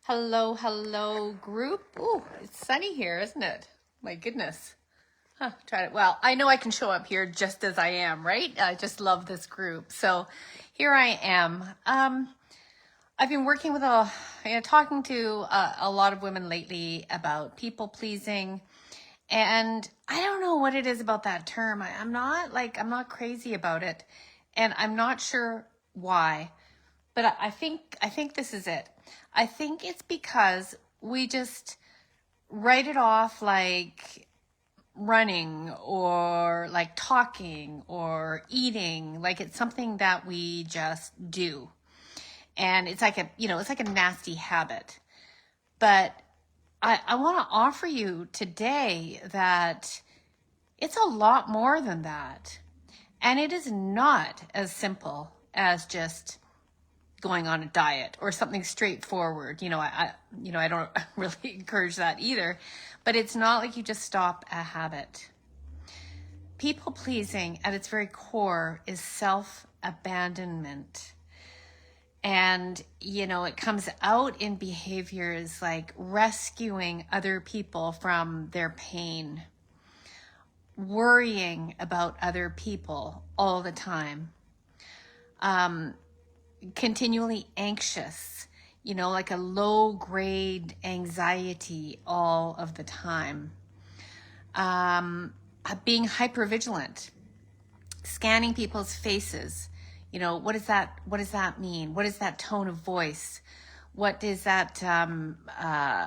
Hello, hello, group. Ooh, it's sunny here, isn't it? My goodness. Try it. Well, I know I can show up here just as I am, right? I just love this group. So here I am. I've been working with talking to a lot of women lately about people pleasing. And I don't know what it is about that term. I'm not crazy about it. And I'm not sure why. But I think this is it. I think it's because we just write it off like running or like talking or eating, like it's something that we just do. And it's like a nasty habit. But I want to offer you today that it's a lot more than that. And it is not as simple as just going on a diet or something straightforward. I don't really encourage that either, but it's not like you just stop a habit. People pleasing at its very core is self-abandonment. And, it comes out in behaviors like rescuing other people from their pain, worrying about other people all the time, continually anxious, like a low grade anxiety all of the time. Being hypervigilant, scanning people's faces. What does that mean? What is that tone of voice? What does that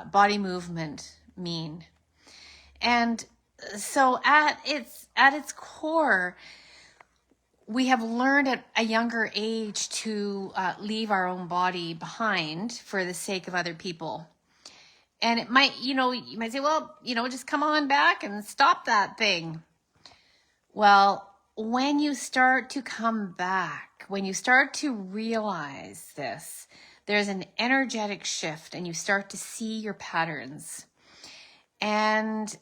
body movement mean? And so at its core, we have learned at a younger age to leave our own body behind for the sake of other people. And it might, you might say, well, just come on back and stop that thing. Well, when you start to come back, when you start to realize this, there's an energetic shift and you start to see your patterns. And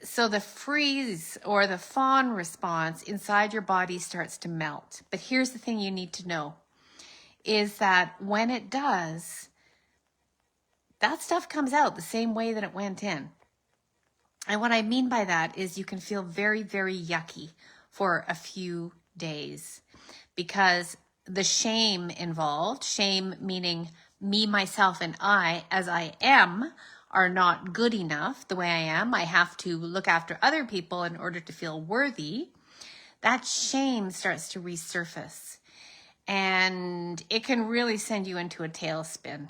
so the freeze or the fawn response inside your body starts to melt. But here's the thing you need to know is that when it does, that stuff comes out the same way that it went in. And what I mean by that is you can feel very, very yucky for a few days because the shame involved, shame meaning me, myself, and I, as I am, are not good enough the way I am. I have to look after other people in order to feel worthy. That shame starts to resurface and it can really send you into a tailspin,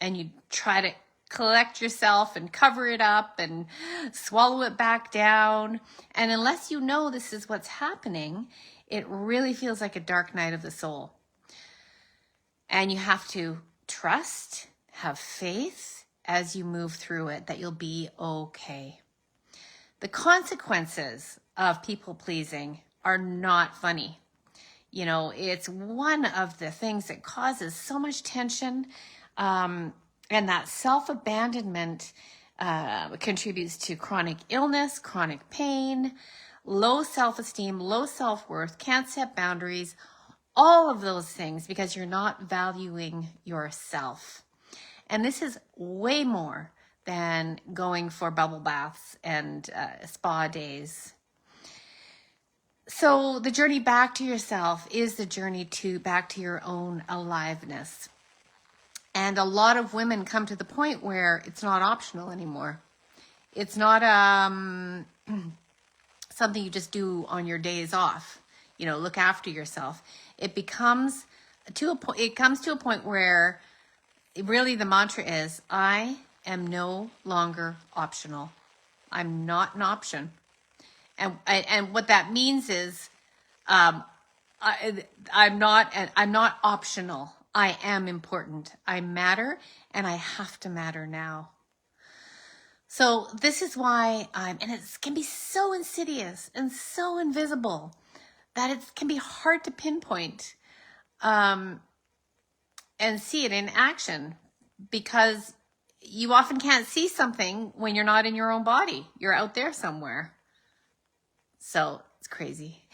and you try to collect yourself and cover it up and swallow it back down. And unless you know this is what's happening, it really feels like a dark night of the soul. And you have to trust, have faith as you move through it, that you'll be okay. The consequences of people pleasing are not funny. It's one of the things that causes so much tension. And that self-abandonment contributes to chronic illness, chronic pain, low self-esteem, low self-worth, can't set boundaries, all of those things because you're not valuing yourself. And this is way more than going for bubble baths and spa days. So the journey back to yourself is the journey back to your own aliveness. And a lot of women come to the point where it's not optional anymore. It's not something you just do on your days off. Look after yourself. It comes to a point where really the mantra is, I am no longer optional. I'm not an option. And what that means is, I'm not optional. I am important. I matter, and I have to matter now. So this is why and it can be so insidious and so invisible that it can be hard to pinpoint and see it in action, because you often can't see something when you're not in your own body. You're out there somewhere. So it's crazy.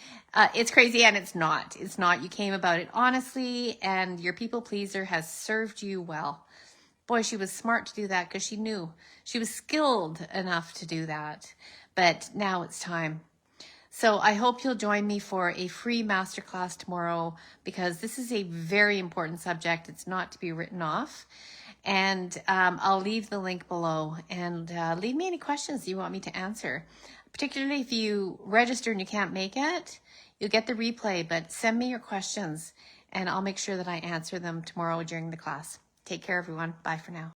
It's crazy, and it's not. It's not. You came about it honestly, and your people pleaser has served you well. boy, she was smart to do that because she knew she was skilled enough to do that. But now it's time. So I hope you'll join me for a free masterclass tomorrow, because this is a very important subject. It's not to be written off. And I'll leave the link below, and leave me any questions you want me to answer. Particularly if you register and you can't make it, you'll get the replay, but send me your questions and I'll make sure that I answer them tomorrow during the class. Take care, everyone. Bye for now.